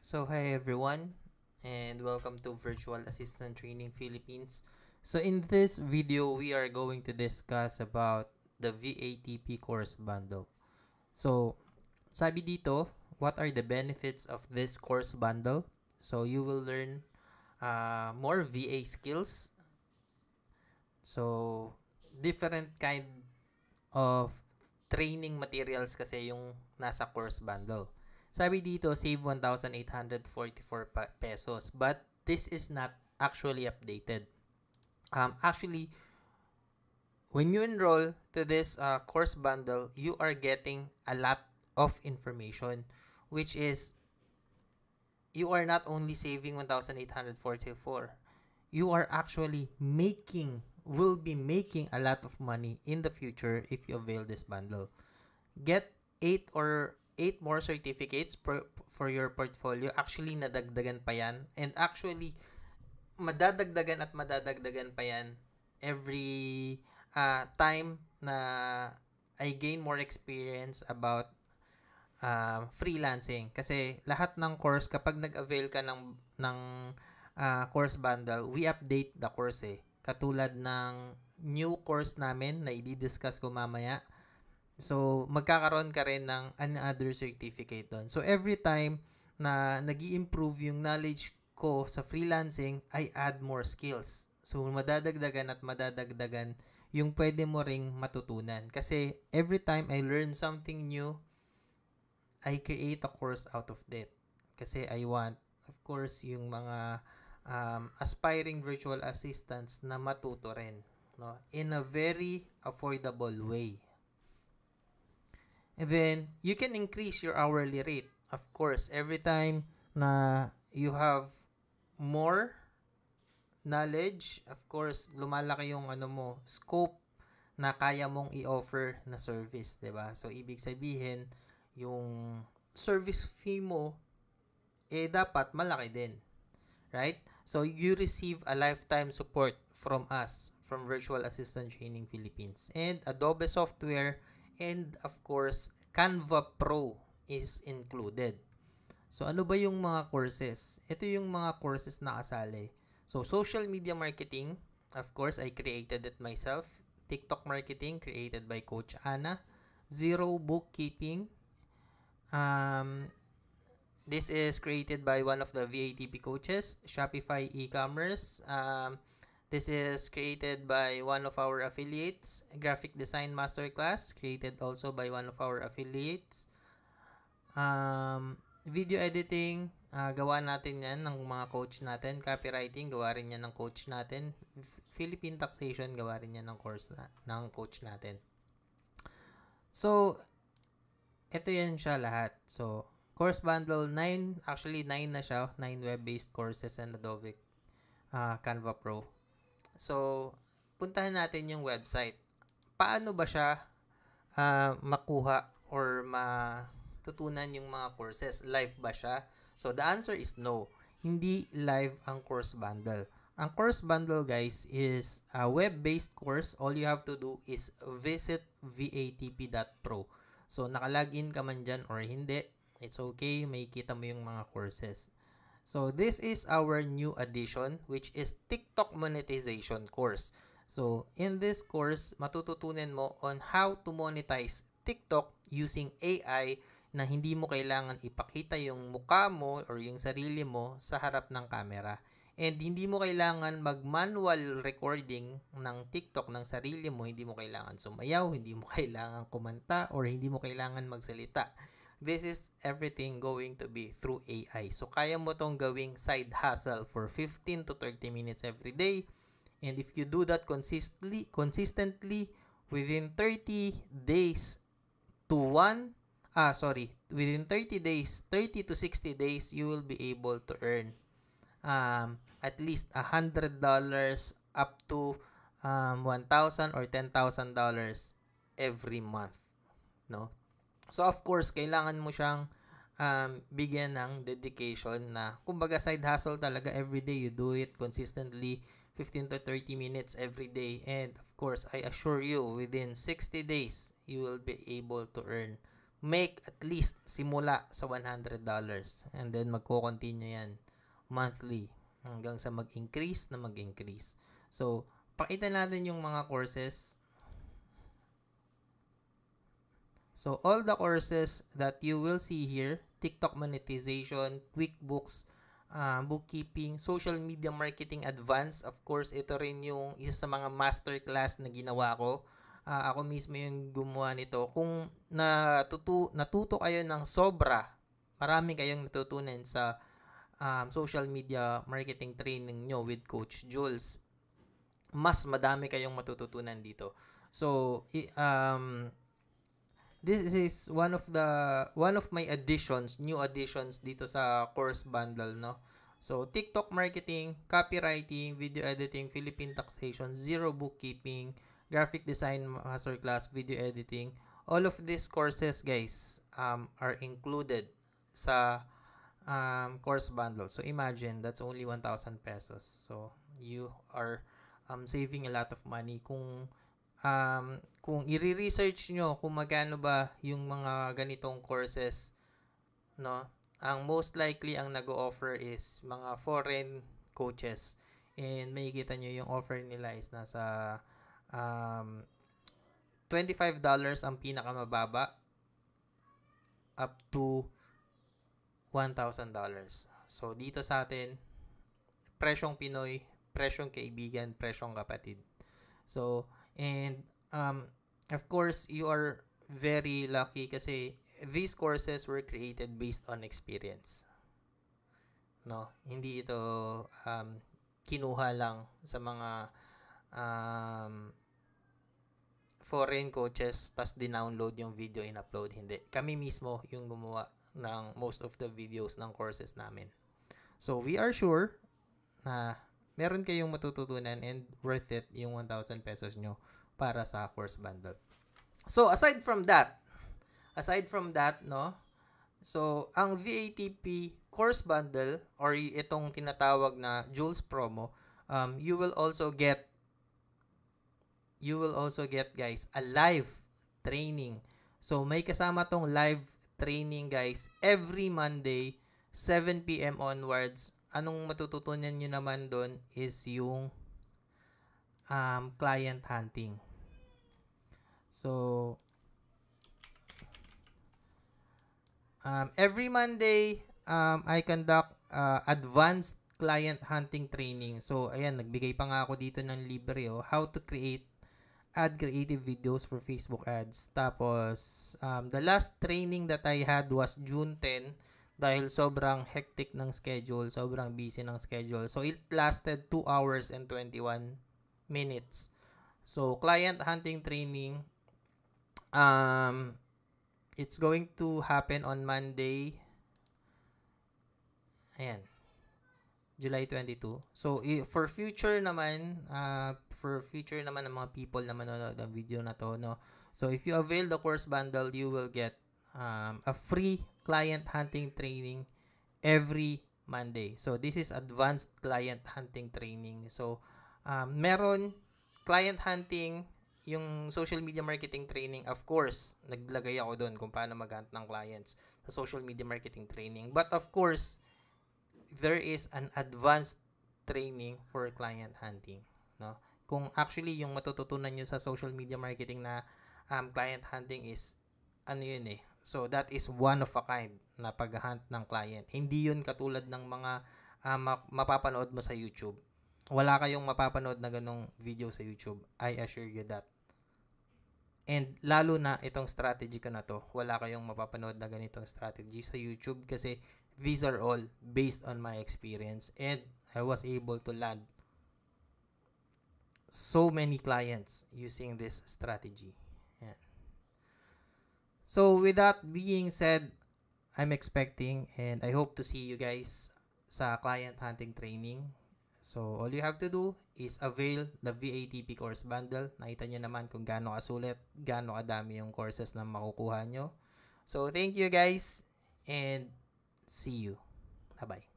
So, hi everyone, and welcome to Virtual Assistant Training Philippines. So, in this video, we are going to discuss about the VATP course bundle. So, sabi dito, what are the benefits of this course bundle? So, you will learn more VA skills. So, different kind of training materials kasi yung nasa course bundle. Sabi dito, save 1,844 pesos. But this is not actually updated. Actually, when you enroll to this course bundle, you are getting a lot of information, which is you are not only saving 1,844, you are actually will be making a lot of money in the future if you avail this bundle. Get 8 more certificates for your portfolio. Actually, nadagdagan pa yan. And actually, madadagdagan pa yan every time na I gain more experience about freelancing. Kasi lahat ng course, kapag nag-avail ka ng course bundle, we update the course eh. Katulad ng new course namin na i-discuss ko mamaya. So, magkakaroon ka rin ng another certificate doon. So, every time na nag improve yung knowledge ko sa freelancing, I add more skills. So, madadagdagan yung pwede mo ring matutunan. Kasi, every time I learn something new, I create a course out of that. Kasi I want, of course, yung mga aspiring virtual assistants na matuto rin, no? In a very affordable way. And then, you can increase your hourly rate. Of course, every time na you have more knowledge, of course, lumalaki yung scope na kaya mong i-offer na service, 'di ba? So ibig sabihin, yung service fee mo dapat malaki din, right? So you receive a lifetime support from us, from Virtual Assistant Training Philippines, and Adobe software, and of course, Canva Pro is included. So ano ba yung mga courses? Ito yung mga courses na kasali. So social media marketing, of course, I created it myself. TikTok marketing, created by Coach Ana. Zero bookkeeping. This is created by one of the VATP coaches. Shopify e-commerce. This is created by one of our affiliates. Graphic Design Masterclass, created also by one of our affiliates. Video editing, gawa natin yan ng mga coach natin. Copywriting, gawa rin yan ng coach natin. Philippine Taxation, gawa rin yan ng coach natin. So, ito yan siya lahat. So, course bundle 9, actually 9 na siya. 9 web-based courses and Adobe Canva Pro. So, puntahan natin yung website. Paano ba siya makuha or matutunan yung mga courses? Live ba siya? So, the answer is no. Hindi live ang course bundle. Ang course bundle, guys, is a web-based course. All you have to do is visit vatp.pro. So, nakalagin ka man dyan or hindi, it's okay. Makikita mo yung mga courses. So, this is our new addition, which is TikTok monetization course. So, in this course, matututunan mo on how to monetize TikTok using AI na hindi mo kailangan ipakita yung mukha mo or yung sarili mo sa harap ng camera. And hindi mo kailangan mag-manual recording ng TikTok ng sarili mo. Hindi mo kailangan sumayaw, hindi mo kailangan kumanta, or hindi mo kailangan magsalita. This is everything going to be through AI. So, kaya mo tong gawing side hustle for 15 to 30 minutes every day. And if you do that consistently, within 30 days to within 30 days, 30 to 60 days, you will be able to earn at least $100 up to $1,000 or $10,000 every month, no? So, of course, kailangan mo siyang bigyan ng dedication na, kumbaga, side hustle talaga. Every day you do it consistently, 15 to 30 minutes every day. And, of course, I assure you, within 60 days, you will be able to earn make at least simula sa $100 and then magko-continue yan monthly hanggang sa mag-increase na mag-increase. So, pakita natin yung mga courses. So, all the courses that you will see here, TikTok monetization, QuickBooks, bookkeeping, social media marketing advanced. Of course, ito rin yung isa sa mga masterclass na ginawa ko. Ako mismo yung gumawa nito. Kung natuto kayo ng sobra, marami kayong natutunan sa social media marketing training nyo with Coach Jules. Mas madami kayong matututunan dito. So, this is one of my new additions dito sa course bundle, no? So, TikTok marketing, copywriting, video editing, Philippine taxation, zero bookkeeping, graphic design masterclass, video editing. All of these courses, guys, are included sa course bundle. So, imagine that's only 1,000 pesos. So, you are saving a lot of money kung i-research nyo kung magkano ba yung mga ganitong courses, no? Ang most likely ang nag-o-offer is mga foreign coaches. And makikita nyo yung offer nila is nasa $25 ang pinakamababa up to $1,000. So, dito sa atin, presyong Pinoy, presyong kaibigan, presyong kapatid. So, and of course, you are very lucky kasi these courses were created based on experience. No, hindi ito kinuha lang sa mga foreign coaches tas dinownload yung video in upload. Hindi. Kami mismo yung gumawa ng most of the videos ng courses namin. So, we are sure na meron kayong matututunan and worth it yung 1,000 pesos nyo para sa course bundle. So, aside from that, no, so, ang VATP course bundle or itong tinatawag na Jules promo, you will also get, guys, a live training. So, may kasama tong live training, guys, every Monday, 7 p.m. onwards. Anong matututunan nyo naman doon is yung client hunting. So, every Monday, I conduct advanced client hunting training. So, ayan, nagbigay pa nga ako dito ng libre, how to add creative videos for Facebook ads. Tapos, the last training that I had was June 10 dahil sobrang hectic ng schedule, sobrang busy ng schedule. So, it lasted 2 hours and 21 minutes. So, client hunting training, it's going to happen on Monday. Ayan. July 22. So, for future naman ng mga people na manonood ng video na to, no? So, if you avail the course bundle, you will get a free client hunting training every Monday. So, this is advanced client hunting training. So, meron client hunting, yung social media marketing training, of course, naglagay ako doon kung paano mag-hunt ng clients sa social media marketing training. But of course, there is an advanced training for client hunting, no? Kung actually yung matututunan nyo sa social media marketing na client hunting is yun so that is one of a kind na pag-hunt ng client. Hindi yun katulad ng mga mapapanood mo sa YouTube. Wala kayong mapapanood na ganong video sa YouTube, I assure you that. And lalo na itong strategy ko na to, wala kayong mapapanood na ganitong strategy sa YouTube kasi these are all based on my experience and I was able to land so many clients using this strategy. Yeah. So with that being said, I'm expecting and I hope to see you guys sa client hunting training. So all you have to do is avail the VATP course bundle. Nakita nyo naman kung gaano kasulit, gaano kadami yung courses na makukuha nyo. So thank you guys and see you. Bye-bye.